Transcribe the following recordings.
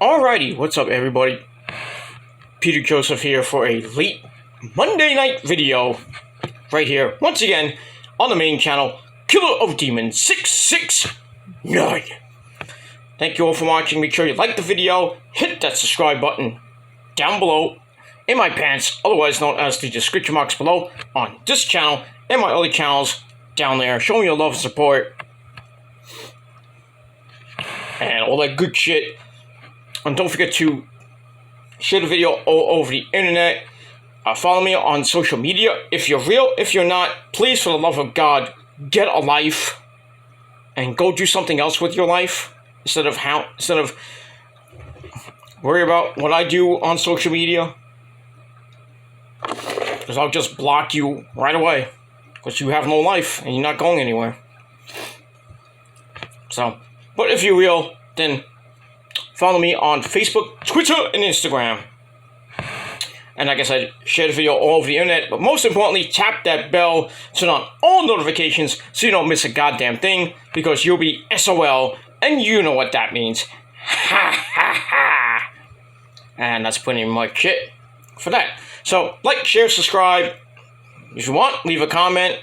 Alrighty, what's up everybody? Peter Joseph here for a late Monday night video right here, once again, on the main channel, Killer of Demons 669. Thank you all for watching. Make sure you like the video, hit that subscribe button down below in my pants, otherwise known as the description box below, on this channel and my other channels down there. Show me your love and support and all that good shit. And don't forget to share the video all over the internet. Follow me on social media. If you're real, if you're not, please, for the love of God, get a life and go do something else with your life instead of worry about what I do on social media. Because I'll just block you right away because you have no life and you're not going anywhere. So, but if you're real, then follow me on Facebook, Twitter, and Instagram. And like I said, share the video all over the internet. But most importantly, tap that bell, turn on all notifications so you don't miss a goddamn thing. Because you'll be SOL, and you know what that means. Ha ha ha. And that's pretty much it for that. So, like, share, subscribe. If you want, leave a comment.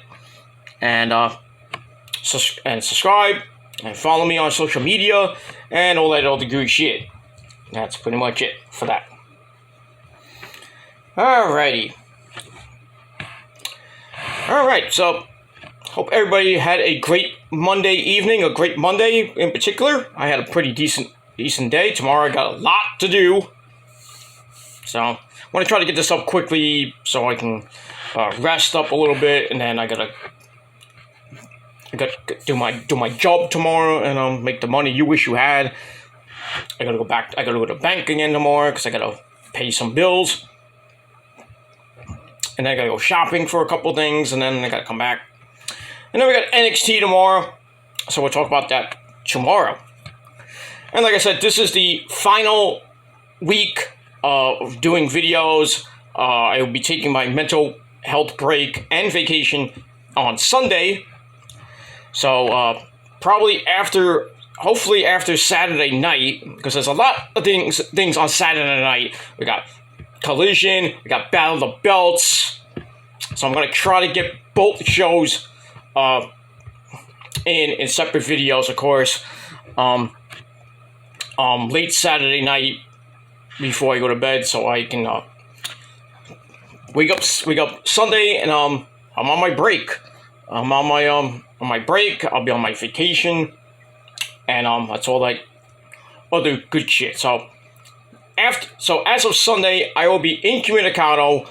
And subscribe. And follow me on social media and all that other good shit. That's pretty much it for that. Alrighty. Alright, so hope everybody had a great Monday evening, a great Monday in particular. I had a pretty decent day. Tomorrow I got a lot to do. So I want to try to get this up quickly so I can rest up a little bit, and then I got to do my job tomorrow and make the money you wish you had. I gotta go to the bank again tomorrow because I gotta pay some bills. And then I gotta go shopping for a couple things, and then I gotta come back. And then we got NXT tomorrow, so we'll talk about that tomorrow. And like I said, this is the final week of doing videos. I will be taking my mental health break and vacation on Sunday. So, hopefully after Saturday night, because there's a lot of things on Saturday night. We got Collision, we got Battle of the Belts. So I'm going to try to get both shows in separate videos, of course. Late Saturday night before I go to bed, so I can wake up Sunday, and I'm on my break. I'm on my break. I'll be on my vacation, and that's all that other good shit. So as of Sunday, I will be incommunicado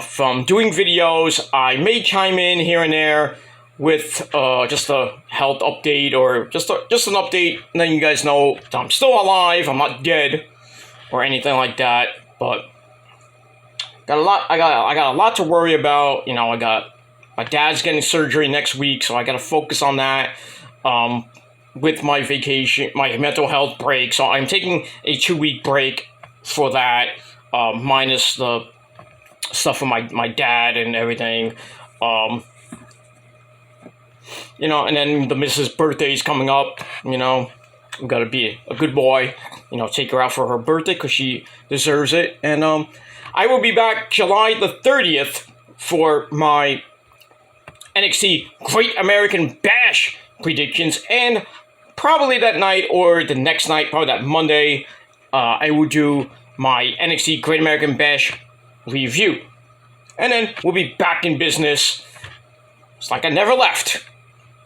from doing videos. I may chime in here and there with just a health update or just an update, and then you guys know that I'm still alive. I'm not dead or anything like that, but I got a lot to worry about. You know, my dad's getting surgery next week, so I got to focus on that with my vacation, my mental health break. So I'm taking a 2-week break for that, minus the stuff for my dad and everything. You know, and then the missus' birthday is coming up. You know, I've got to be a good boy. You know, take her out for her birthday because she deserves it. And I will be back July the 30th for my NXT Great American Bash predictions, and probably that night or the next night, probably that Monday, I will do my NXT Great American Bash review. And then we'll be back in business. It's like I never left,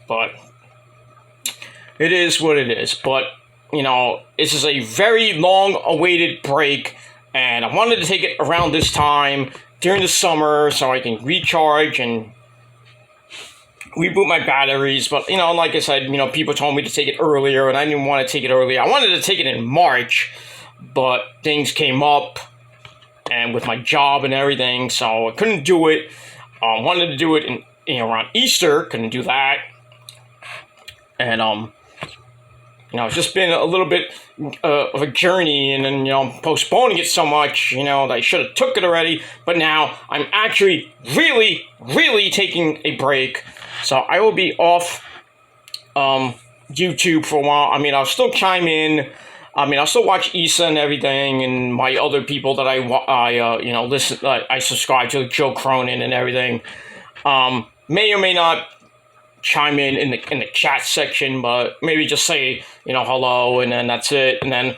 but it is what it is. But, you know, this is a very long-awaited break, and I wanted to take it around this time during the summer so I can recharge and reboot my batteries. But, you know, like I said, you know, people told me to take it earlier, and I didn't want to take it earlier. I wanted to take it in March, but things came up, and with my job and everything, so I couldn't do it. Wanted to do it around Easter, couldn't do that. And you know, it's just been a little bit of a journey, and then, you know, postponing it so much, you know, that I should have took it already. But now I'm actually really taking a break. So I will be off YouTube for a while. I mean, I'll still chime in. I mean, I still watch Issa and everything, and my other people that listen. I subscribe to, Joe Cronin and everything. May or may not chime in the chat section, but maybe just say hello, and then that's it. And then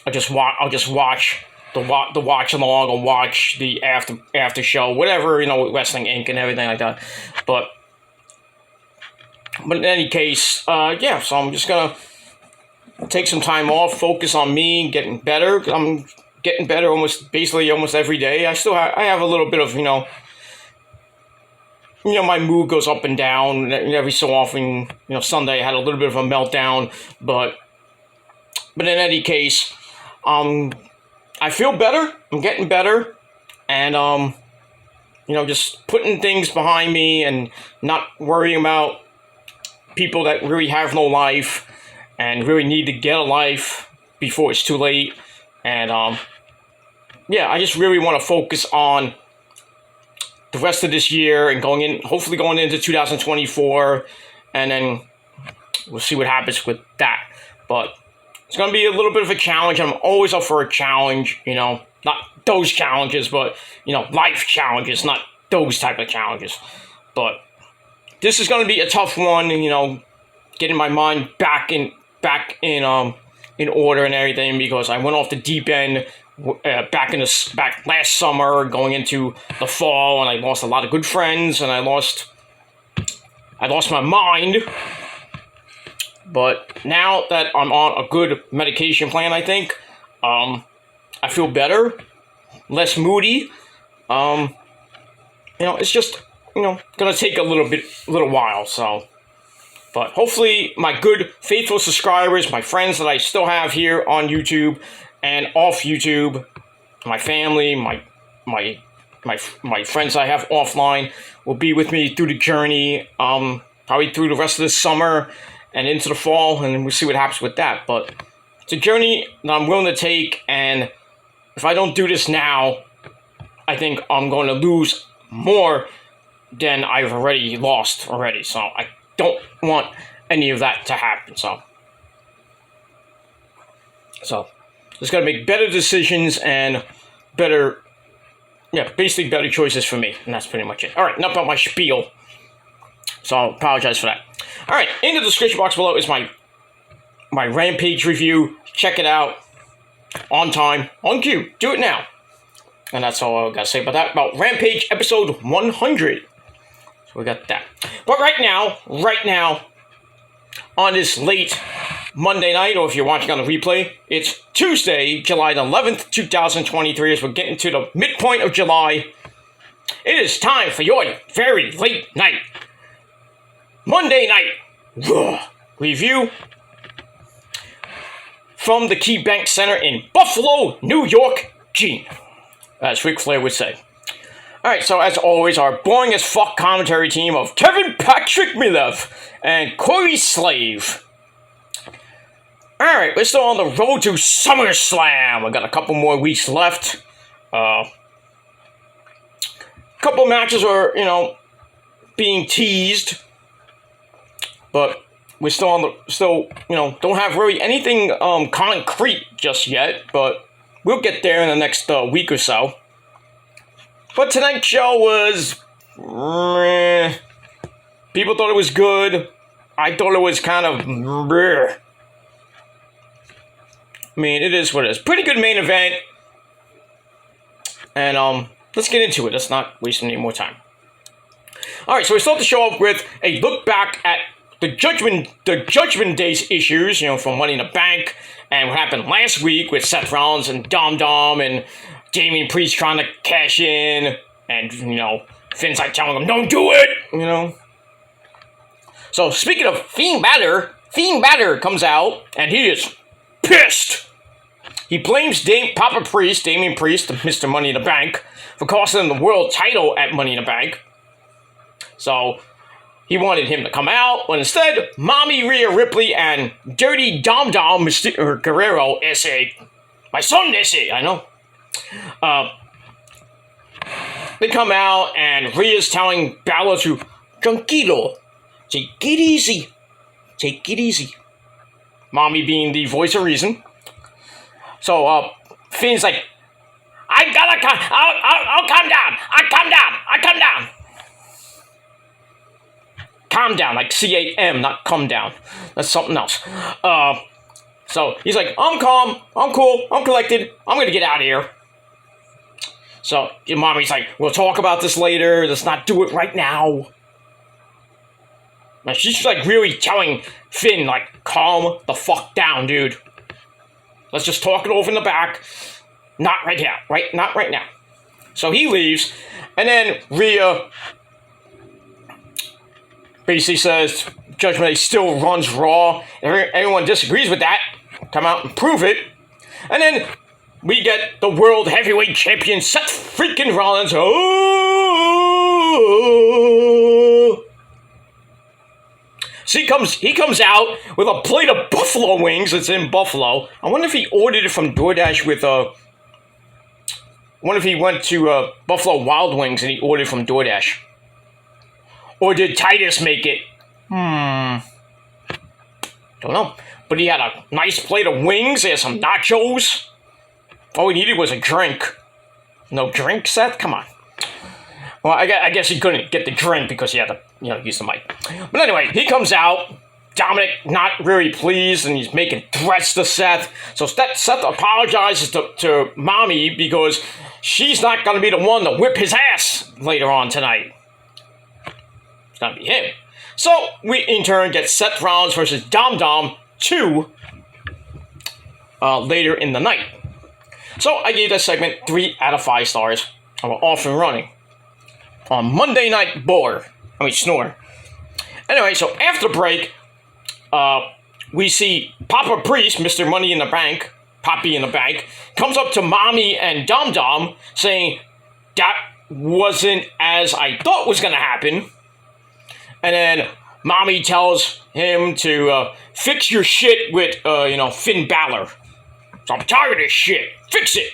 I'll just watch the watch along, or watch the after show, whatever, Wrestling Inc. and everything like that. But in any case, yeah. So I'm just gonna take some time off, focus on me getting better. I'm getting better almost every day. I have a little bit of my mood goes up and down every so often. Sunday I had a little bit of a meltdown, but in any case, I feel better. I'm getting better, and just putting things behind me and not worrying about people that really have no life and really need to get a life before it's too late. And yeah, I just really want to focus on the rest of this year and hopefully going into 2024, and then we'll see what happens with that. But it's going to be a little bit of a challenge. I'm always up for a challenge, not those challenges, but, life challenges, not those type of challenges. But this is going to be a tough one, getting my mind back in order and everything, because I went off the deep end back last summer, going into the fall, and I lost a lot of good friends, and I lost my mind. But now that I'm on a good medication plan, I think I feel better, less moody. It's just gonna take a little while. So, but hopefully, my good faithful subscribers, my friends that I still have here on YouTube and off YouTube, my family, my friends I have offline, will be with me through the journey. Probably through the rest of the summer and into the fall, and we'll see what happens with that. But it's a journey that I'm willing to take, and if I don't do this now, I think I'm going to lose more than I've already lost already. So I don't want any of that to happen. So just got to make better decisions and basically better choices for me, and that's pretty much it. All right, enough about my spiel. So I apologize for that. All right, in the description box below is my Rampage review. Check it out. On time, on cue. Do it now. And that's all I gotta say about that. About Rampage episode 100. So we got that. But right now, on this late Monday night, or if you're watching on the replay, it's Tuesday, July the 11th, 2023, as we're getting to the midpoint of July. It is time for your very late night, Monday night review from the Key Bank Center in Buffalo, New York, Gene, as Ric Flair would say. Alright, so as always, our boring as fuck commentary team of Kevin Patrick Milev and Corey Slave. Alright, we're still on the road to SummerSlam. We got a couple more weeks left. Couple matches are, being teased, but we're still don't have really anything concrete just yet, but we'll get there in the next week or so. But tonight's show was people thought it was good. I thought it was kind of I mean, it is what it is. Pretty good main event. And let's get into it. Let's not waste any more time. Alright, so we start the show off with a look back at the Judgment Day's issues, from Money in the Bank, and what happened last week with Seth Rollins and Dom and Damian Priest trying to cash in, and, Finn's like telling him, don't do it, So, speaking of Fiend Balor comes out, and he is pissed. He blames Damian Priest, Mr. Money in the Bank, for costing him the world title at Money in the Bank. So, he wanted him to come out, but instead, Mommy Rhea Ripley and Dirty Dom Mr. Guerrero S.A. My son S.A., I know. They come out, and Rhea's telling Balor to, tranquilo, take it easy. Mommy being the voice of reason. So Finn's like, I gotta come. I'll calm down. I calm down. Calm down, like CAM, not come down. That's something else. So he's like, I'm calm. I'm cool. I'm collected. I'm gonna get out of here. So your mommy's like, we'll talk about this later. Let's not do it right now. Now she's like really telling Finn, like, calm the fuck down, dude. Let's just talk it over in the back. Not right now, right? Not right now. So he leaves, and then Rhea basically says Judgment Day still runs Raw. If anyone disagrees with that, come out and prove it. And then we get the World Heavyweight Champion Seth freaking Rollins. Oh! So he comes out with a plate of buffalo wings. It's in Buffalo. I wonder if he ordered it from DoorDash with I wonder if he went to Buffalo Wild Wings and he ordered from DoorDash. Or did Titus make it? Don't know. But he had a nice plate of wings. He had some nachos. All he needed was a drink. No drink, Seth? Come on. Well, I guess he couldn't get the drink because he had to, use the mic. But anyway, he comes out. Dominic not really pleased, and he's making threats to Seth. So Seth apologizes to Mommy because she's not going to be the one to whip his ass later on tonight. It's going to be him. So we, in turn, get Seth Rollins versus Dom Dom 2 later in the night. So I gave that segment 3 out of 5 stars. I'm off and running. On Monday Night Snore. Anyway, so after the break, we see Papa Priest, Mr. Money in the Bank, Poppy in the Bank, comes up to Mommy and Dom Dom saying that wasn't as I thought was going to happen. And then Mommy tells him to fix your shit with, Finn Balor. So I'm tired of this shit. Fix it.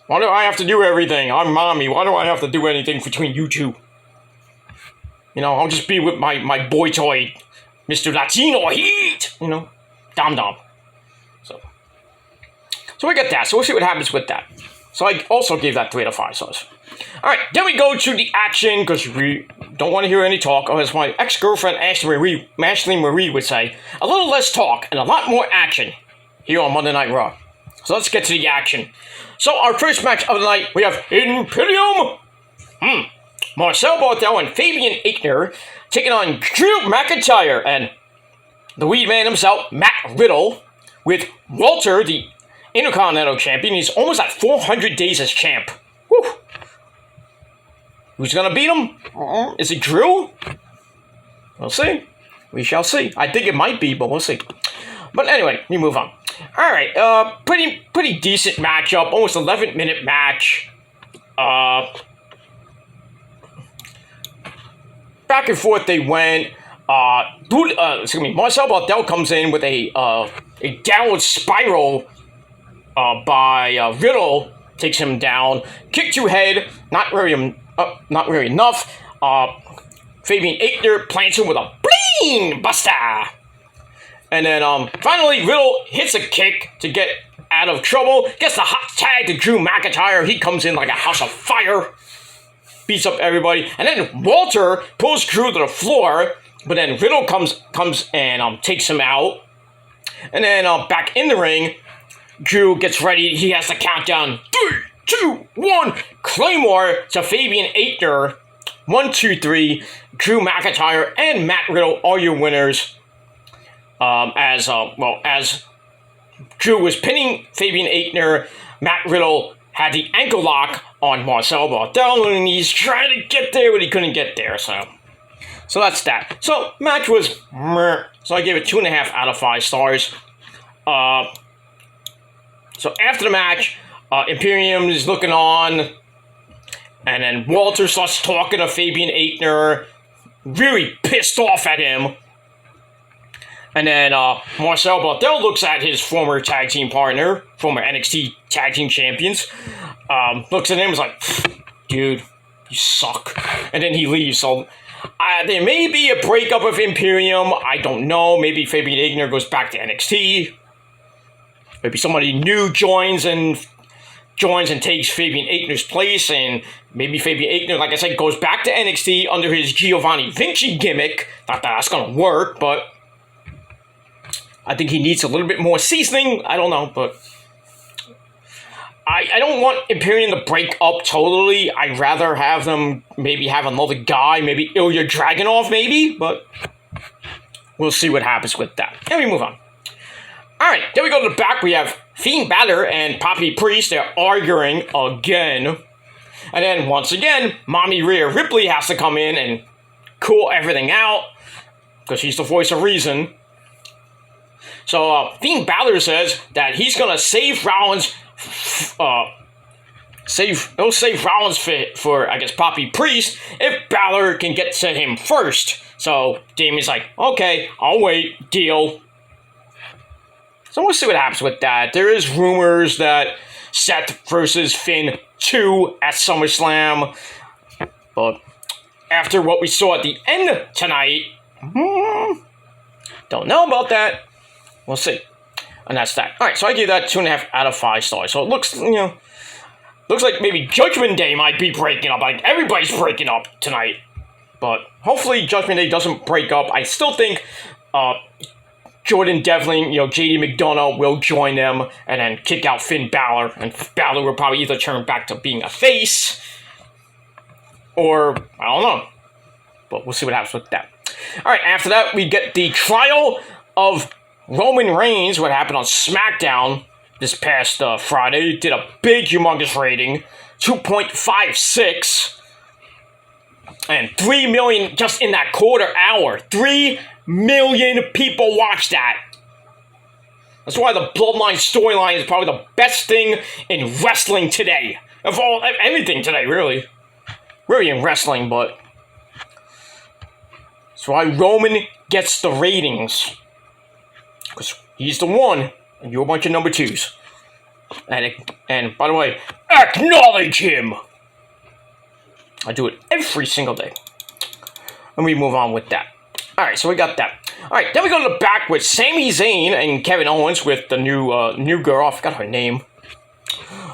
Why do I have to do everything? I'm Mommy. Why do I have to do anything between you two? I'll just be with my boy toy, Mr. Latino Heat. Dom Dom. So we get that. So we'll see what happens with that. So I also gave that 3 out of 5 stars. All right, then we go to the action because we don't want to hear any talk. Or as my ex-girlfriend Ashley Marie would say, a little less talk and a lot more action here on Monday Night Raw. So let's get to the action. So our first match of the night, we have Imperium. Marcel Barthel and Fabian Aichner taking on Drew McIntyre and the Weed Man himself, Matt Riddle, with Walter, the Intercontinental Champion. He's almost at 400 days as champ. Woo. Who's going to beat him? Is it Drew? We'll see. We shall see. I think it might be, but we'll see. But anyway, we move on. All right, pretty decent matchup. Almost 11-minute match. Back and forth they went. Marcel Barthel comes in with a downward spiral by Riddle, takes him down. Kick to head, not really enough. Fabian Aichner plants him with a bling buster. And then finally Riddle hits a kick to get out of trouble. Gets the hot tag to Drew McIntyre. He comes in like a house of fire. Beats up everybody. And then Walter pulls Drew to the floor. But then Riddle comes and takes him out. And then back in the ring, Drew gets ready. He has the countdown. 3, 2, 1. Claymore to Fabian Aichner. 1, 2, 3. Drew McIntyre and Matt Riddle are your winners. As Drew was pinning Fabian Aichner, Matt Riddle had the ankle lock on Marcel Barthel, and he's trying to get there, but he couldn't get there, so that's that. So, match was meh. So I gave it 2.5 out of 5 stars. So after the match, Imperium is looking on, and then Walter starts talking to Fabian Aichner, really pissed off at him. And then Marcel Barthel looks at his former tag team partner, former NXT tag team champions, looks at him and is like, dude, you suck. And then he leaves. So there may be a breakup of Imperium. I don't know. Maybe Fabian Aichner goes back to NXT. maybe somebody new joins and takes Fabian Aichner's place, and maybe Fabian Aichner, like I said, goes back to NXT under his Giovanni Vinci gimmick. Not that that's going to work, but I think he needs a little bit more seasoning. I don't know, but I don't want Imperium to break up totally. I'd rather have them maybe have another guy, maybe Ilya Dragunov, maybe, but we'll see what happens with that. And we move on. All right, then we go to the back. We have Finn Balor and Poppy Priest. They're arguing again. And then, once again, Mommy Rhea Ripley has to come in and cool everything out because she's the voice of reason. So, Finn Balor says that he's going to save Rollins, he'll save Rollins for, I guess, Poppy Priest if Balor can get to him first. So, Damien's like, okay, I'll wait, deal. So we'll see what happens with that. There is rumors that Seth versus Finn 2 at SummerSlam. But after what we saw at the end tonight, don't know about that. We'll see. And that's that. Alright, so I give that 2.5 out of 5 stars. So it looks, looks like maybe Judgment Day might be breaking up. Like, everybody's breaking up tonight. But hopefully Judgment Day doesn't break up. I still think Jordan Devlin, JD McDonough will join them and then kick out Finn Balor. And Balor will probably either turn back to being a face or, I don't know. But we'll see what happens with that. Alright, after that, we get the trial of Roman Reigns, what happened on SmackDown this past Friday. Did a big, humongous rating, 2.56. And 3 million just in that quarter hour. 3 million people watched that. That's why the Bloodline storyline is probably the best thing in wrestling today. Of anything today, really. Really in wrestling, but that's why Roman gets the ratings. Because he's the one, and you're a bunch of number twos. And by the way, acknowledge him! I do it every single day. And we move on with that. Alright, so we got that. Alright, then we go to the back with Sami Zayn and Kevin Owens with the new girl. I forgot her name.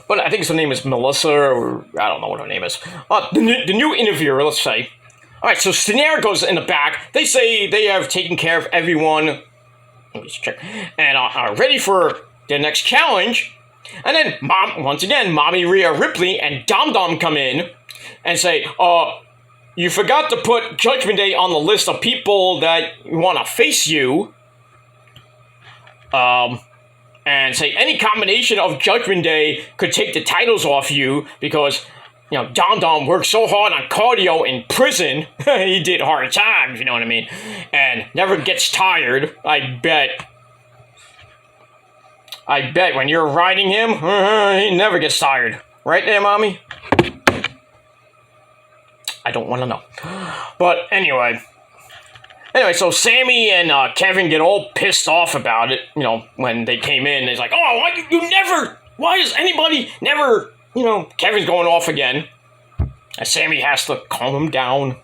But I think her name is Melissa, or I don't know what her name is. The new interviewer, let's say. Alright, so Steiner goes in the back. They say they have taken care of everyone. Let me just check. And are ready for their next challenge. And then, once again, Mommy Rhea Ripley and Dom Dom come in and say, you forgot to put Judgment Day on the list of people that want to face you. And say any combination of Judgment Day could take the titles off you because, Dom Dom worked so hard on cardio in prison. He did hard times, you know what I mean? And never gets tired, I bet. When you're riding him, he never gets tired. Right there, Mommy? I don't want to know. But anyway, so Sammy and Kevin get all pissed off about it, when they came in. It's like, why does anybody never, Kevin's going off again. And Sammy has to calm him down.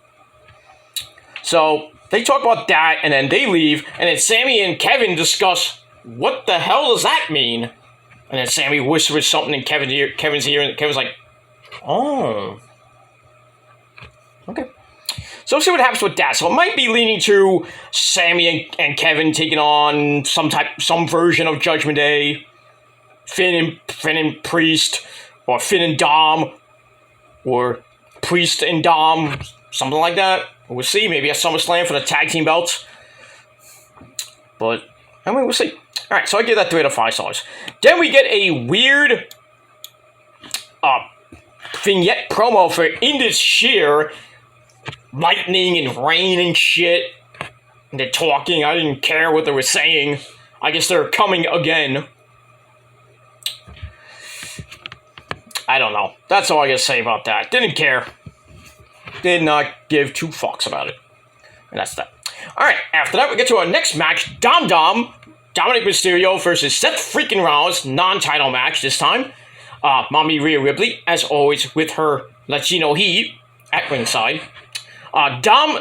So they talk about that, and then they leave, and then Sammy and Kevin discuss, what the hell does that mean? And then Sammy whispers something in Kevin's ear, and Kevin's like, oh. Okay. So we'll see what happens with that. So it might be leaning to Sammy and Kevin taking on some version of Judgment Day. Finn and Priest, or Finn and Dom, or Priest and Dom, something like that. We'll see. Maybe a SummerSlam for the tag team belts. But, we'll see. Alright, so I give that 3 out of 5 stars. Then we get a weird vignette promo for Indus Shear. Lightning and rain and shit. And they're talking. I didn't care what they were saying. I guess they're coming again. I don't know. That's all I gotta say about that. Didn't care. Did not give 2 fucks about it. And that's that. Alright, after that we get to our next match. Dominic Mysterio versus Seth freaking Rollins. Non-title match this time. Mommy Rhea Ripley, as always, with her Latino heat at ringside. Dom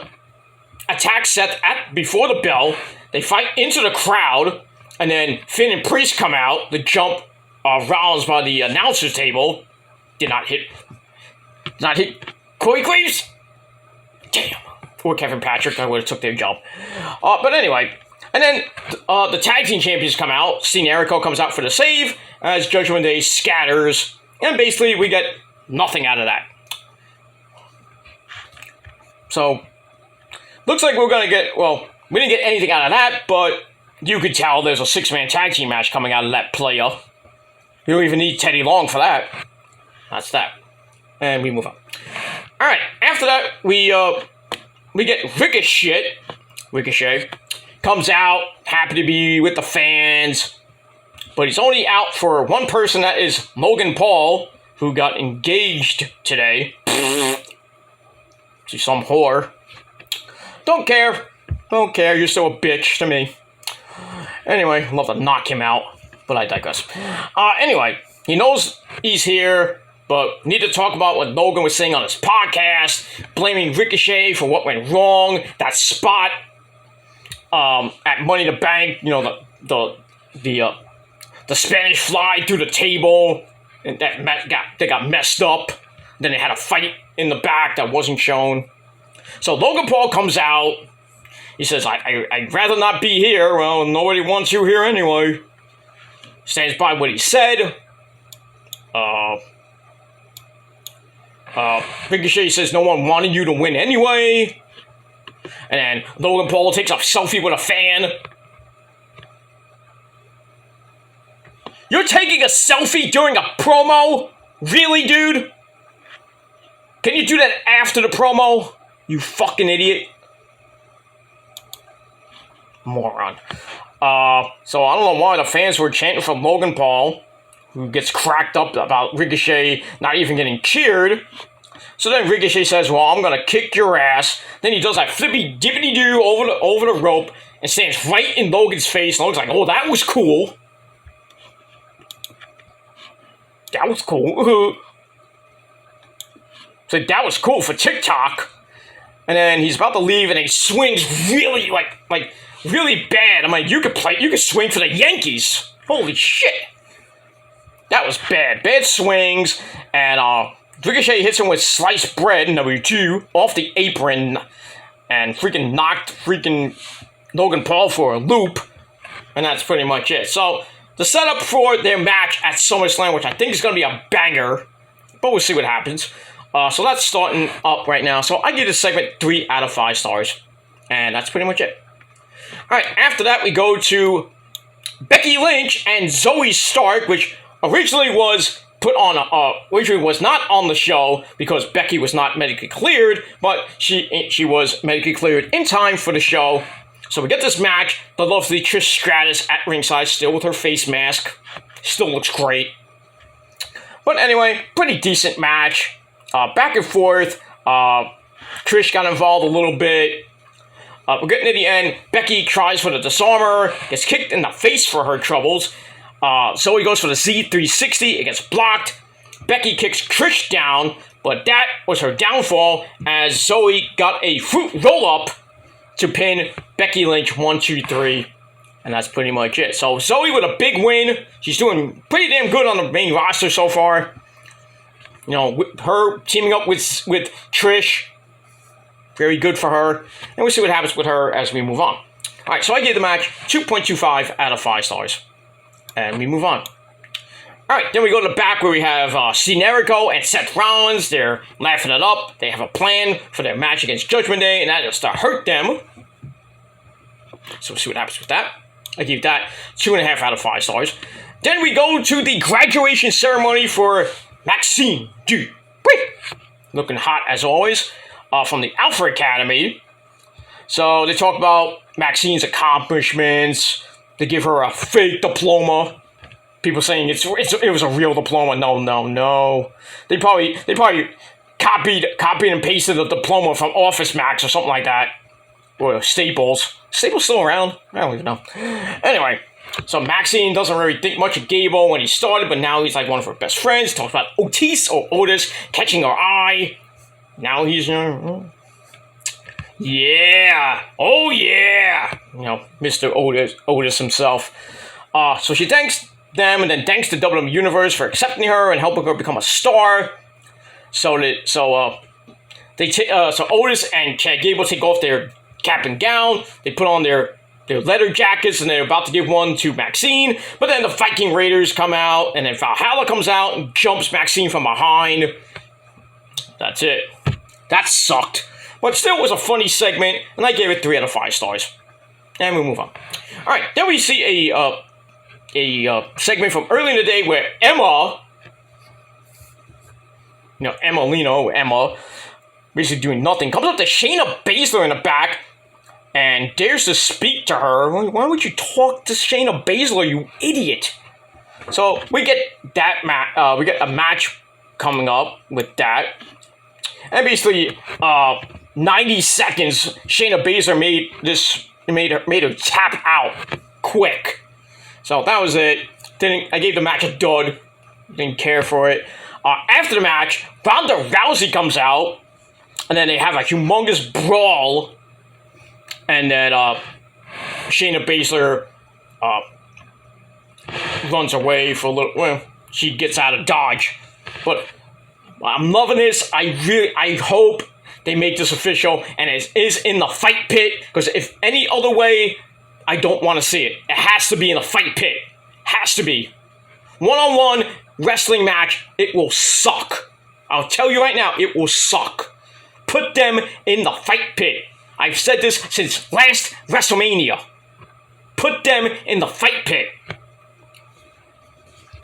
attacks Seth before the bell. They fight into the crowd. And then Finn and Priest come out. The jump Rollins by the announcer's table. Did not hit Corey Graves. Damn. Poor Kevin Patrick. I would have took their job. But anyway. And then the tag team champions come out. Dean Jericho comes out for the save as Judgment Day scatters. And basically we get nothing out of that. So, looks like we're going to get, well, we didn't get anything out of that, but you could tell there's a 6-man tag team match coming out of that player. You don't even need Teddy Long for that. That's that. And we move on. Alright, after that, we get Ricochet comes out, happy to be with the fans, but he's only out for one person, that is Logan Paul, who got engaged today to some whore. Don't care, you're still a bitch to me. Anyway, I'd love to knock him out, but I digress. Anyway, he knows he's here, but need to talk about what Logan was saying on his podcast, blaming Ricochet for what went wrong, that spot at Money in the Bank, you know, the Spanish fly through the table, and they got messed up. Then they had a fight in the back that wasn't shown. So Logan Paul comes out. He says, I'd rather not be here. Well, nobody wants you here anyway. Stands by what he said. Ricochet says no one wanted you to win anyway. And then Logan Paul takes a selfie with a fan. You're taking a selfie during a promo? Really, dude? Can you do that after the promo? You fucking idiot. Moron. So I don't know why the fans were chanting for Logan Paul, who gets cracked up about Ricochet not even getting cheered. So then Ricochet says, well, I'm gonna kick your ass. Then he does that flippy dippity doo over the rope and stands right in Logan's face. And Logan's like, oh, that was cool. That was cool. So that was cool for TikTok. And then he's about to leave and he swings really like really bad. I'm like, you could swing for the Yankees. Holy shit. That was bad. Bad swings. And Ricochet hits him with sliced bread, number 2, off the apron, and freaking knocked Logan Paul for a loop. And that's pretty much it. So the setup for their match at SummerSlam, which I think is going to be a banger, but we'll see what happens. So that's starting up right now. So I give this segment 3 out of 5 stars. And that's pretty much it. Alright, after that we go to Becky Lynch and Zoe Stark, which originally was not on the show because Becky was not medically cleared, but she was medically cleared in time for the show. So we get this match. The lovely Trish Stratus at ringside, still with her face mask. Still looks great. But anyway, pretty decent match. Back and forth. Trish got involved a little bit. We're getting to the end. Becky tries for the disarmer, gets kicked in the face for her troubles. Zoe goes for the Z360. It gets blocked. Becky kicks Trish down, but that was her downfall as Zoe got a fruit roll-up to pin Becky Lynch 1, 2, 3. And that's pretty much it. So Zoe with a big win. She's doing pretty damn good on the main roster so far. You know, with her teaming up with Trish. Very good for her. And we'll see what happens with her as we move on. Alright, so I gave the match 2.25 out of 5 stars. And we move on. Alright, then we go to the back where we have Dean Jericho and Seth Rollins. They're laughing it up. They have a plan for their match against Judgment Day, and that is to hurt them. So we'll see what happens with that. I give that 2.5 out of 5 stars. Then we go to the graduation ceremony for Maxine Dupree. Looking hot as always. From the Alpha Academy. So they talk about Maxine's accomplishments. They give her a fake diploma. People saying it was a real diploma. No. They probably copied and pasted the diploma from Office Max or something like that. Or Staples. Staples still around? I don't even know. Anyway, so Maxine doesn't really think much of Gable when he started, but now he's like one of her best friends. Talks about Otis catching her eye. Now he's, yeah, oh yeah, you know, Mr. Otis himself. So she thanks them and then thanks the WWE Universe for accepting her and helping her become a star. So Otis and Chad Gable take off their cap and gown. They put on their leather jackets and they're about to give one to Maxine. But then the Viking Raiders come out and then Valhalla comes out and jumps Maxine from behind. That's it. That sucked. But still, it was a funny segment, and I gave it 3 out of 5 stars. And we move on. All right, then we see a segment from early in the day where Emma, Emma, basically doing nothing, comes up to Shayna Baszler in the back and dares to speak to her. Why would you talk to Shayna Baszler, you idiot? So we get that we get a match coming up with that. And basically, 90 seconds, Shayna Baszler made her tap out quick. So that was it. I gave the match a dud. Didn't care for it. After the match, Ronda Rousey comes out, and then they have a humongous brawl. And then Shayna Baszler runs away for a little. Well, she gets out of Dodge, but I'm loving this. I hope they make this official and it is in the fight pit, because if any other way, I don't want to see it. It has to be in the fight pit. Has to be. One-on-one wrestling match, it will suck. I'll tell you right now, it will suck. Put them in the fight pit. I've said this since last WrestleMania. Put them in the fight pit.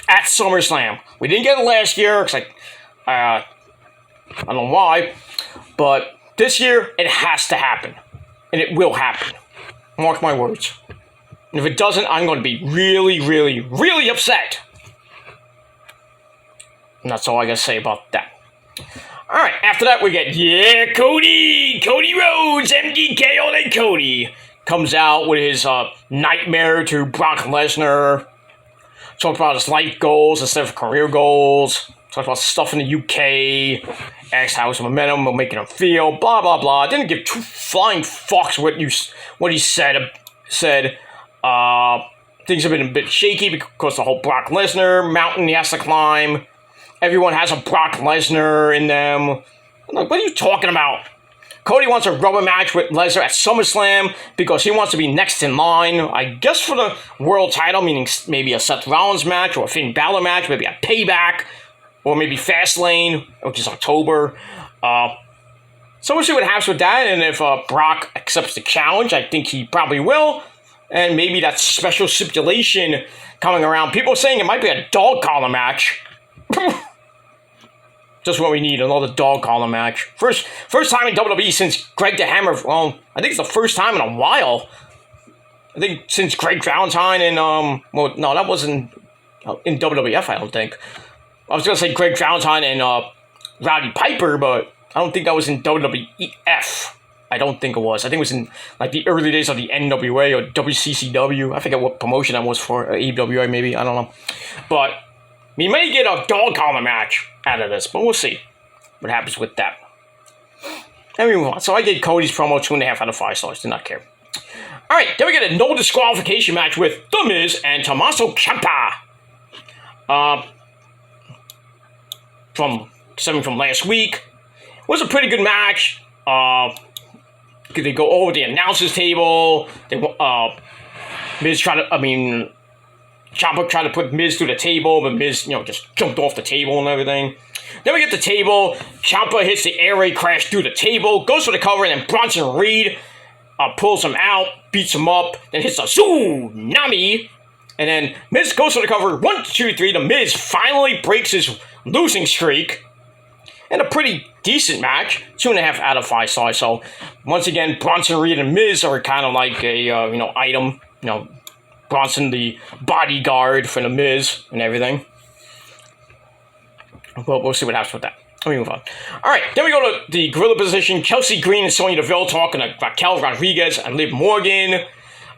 At SummerSlam. We didn't get it last year, because I don't know why, but this year, it has to happen. And it will happen. Mark my words. And if it doesn't, I'm going to be really, really, really upset. And that's all I got to say about that. Alright, after that, we get, Cody Rhodes, MDK, all that Cody. Comes out with his nightmare to Brock Lesnar. Talks about his life goals instead of career goals. Talks about stuff in the UK, asked how his momentum will make him feel, blah, blah, blah. Didn't give 2 flying fucks what he said. Things have been a bit shaky because the whole Brock Lesnar mountain he has to climb. Everyone has a Brock Lesnar in them. I'm like, what are you talking about? Cody wants a rubber match with Lesnar at SummerSlam because he wants to be next in line, I guess for the world title, meaning maybe a Seth Rollins match or a Finn Balor match, maybe a Payback. Or maybe Fastlane, which is October. So we'll see what happens with that. And if Brock accepts the challenge, I think he probably will. And maybe that special stipulation coming around. People are saying it might be a dog collar match. Just what we need, another dog collar match. First time in WWE since Greg the Hammer. Well, I think it's the first time in a while. I think since Greg Valentine and well, no, that wasn't in WWF. I don't think. I was gonna say Greg Valentine and Roddy Piper, but I don't think that was in WWF. I don't think it was. I think it was in like the early days of the NWA or WCCW. I forget what promotion that was for. AWA maybe. I don't know. But we may get a dog collar match out of this, but we'll see what happens with that. And we move on. So I gave Cody's promo 2.5 out of 5 stars. Did not care. All right, then we get a no disqualification match with The Miz and Tommaso Ciampa. From last week. It was a pretty good match. They go over the announcers table. Ciampa tried to put Miz through the table, but Miz, just jumped off the table and everything. Then we get the table. Ciampa hits the air raid crash through the table, goes for the cover, and then Bronson Reed pulls him out, beats him up, then hits a tsunami. And then Miz goes for the cover. 1, 2, 3. The Miz finally breaks his losing streak. And a pretty decent match. 2.5 out of 5 stars. So, once again, Bronson Reed and Miz are kind of like a, item. Bronson, the bodyguard for the Miz and everything. But we'll see what happens with that. Let me move on. Alright, then we go to the gorilla position. Chelsea Green and Sonya Deville talking to Raquel Rodriguez and Liv Morgan.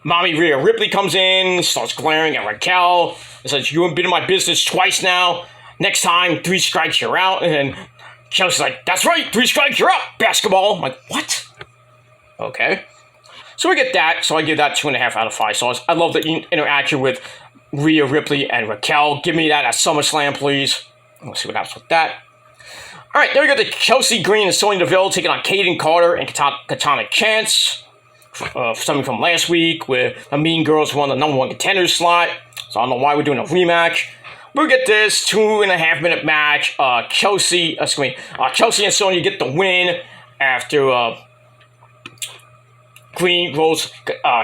Mommy Rhea Ripley comes in, starts glaring at Raquel, and says, "You haven't been in my business twice now. Next time, 3 strikes, you're out." And then Chelsea's like, "That's right, 3 strikes, you're out, basketball." I'm like, what? Okay. So we get that. So I give that 2.5 out of 5 stars. I love the interaction with Rhea Ripley and Raquel. Give me that at SummerSlam, please. We'll see what happens with that. All right, then we got the Chelsea Green and Sonya Deville taking on Kaden Carter and Katana Chance. Something from last week where the Mean Girls won the #1 contender slot. So I don't know why we're doing a rematch. We get this 2.5-minute match. Chelsea and Sonya get the win after Green rolls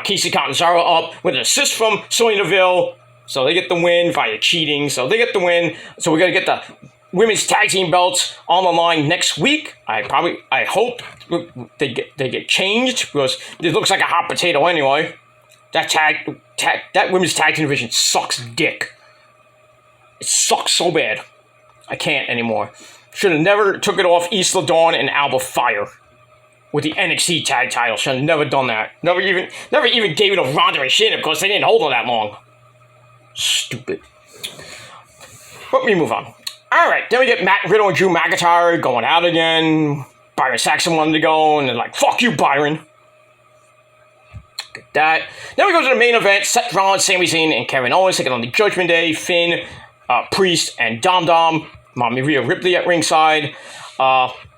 Casey Catanzaro up with an assist from Sonya Deville. So they get the win via cheating. So they get the win. So we're going to get the women's tag team belts on the line next week. I hope they get changed because it looks like a hot potato anyway. That women's tag team division sucks dick. It sucks so bad. I can't anymore. Should have never took it off Isla Dawn and Alba Fire with the NXT tag title. Should have never done that. Never even gave it to Ronda and Shayna because they didn't hold her that long. Stupid. But we move on. Alright, then we get Matt Riddle and Drew McIntyre going out again. Byron Saxton wanted to go, and they're like, fuck you, Byron. Get that. Then we go to the main event. Seth Rollins, Sami Zayn, and Kevin Owens taking on the Judgment Day. Finn, Priest, and Dom Dom. Mommy Rhea Ripley at ringside.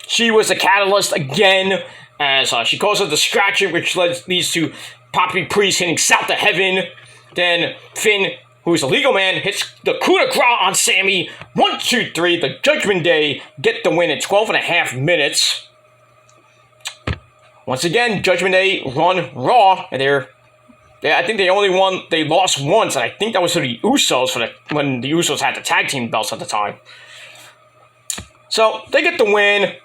She was the catalyst again, as she caused a distraction, which leads to Poppy Priest hitting South to Heaven. Then Finn, who's a legal man, hits the coup de grace on Sammy. 1, 2, 3. The Judgment Day get the win in 12.5 minutes. Once again, Judgment Day run Raw, and I think they lost once, and I think that was to the Usos when the Usos had the tag team belts at the time. So they get the win.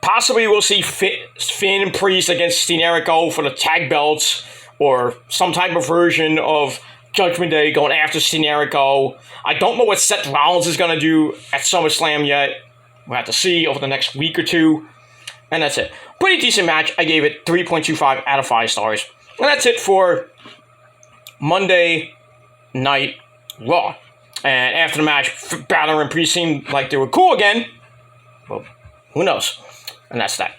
Possibly we'll see Finn and Priest against Dean Jericho for the tag belts, or some type of version of Judgment Day going after Dean Jericho. I don't know what Seth Rollins is going to do at SummerSlam yet. We'll have to see over the next week or two. And that's it. Pretty decent match. I gave it 3.25 out of 5 stars. And that's it for Monday Night Raw. And after the match, Balor and Priest seemed like they were cool again. Well, who knows? And that's that.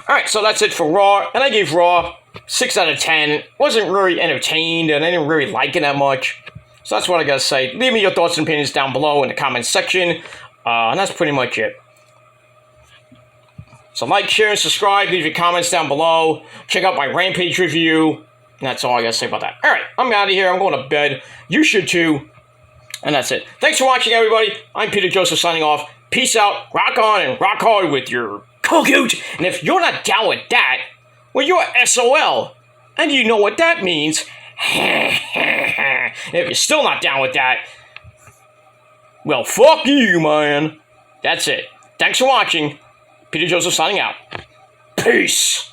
Alright, so that's it for Raw. And I gave Raw 6 out of 10. Wasn't really entertained, and I didn't really like it that much. So that's what I gotta say. Leave me your thoughts and opinions down below in the comments section. And that's pretty much it. So like, share, and subscribe. Leave your comments down below. Check out my Rampage review. And that's all I gotta say about that. Alright, I'm out of here. I'm going to bed. You should too. And that's it. Thanks for watching, everybody. I'm Peter Joseph signing off. Peace out. Rock on and rock hard with your cocoot. And if you're not down with that, well, you're SOL. And you know what that means. If you're still not down with that, well, fuck you, man. That's it. Thanks for watching. Peter Joseph signing out. Peace.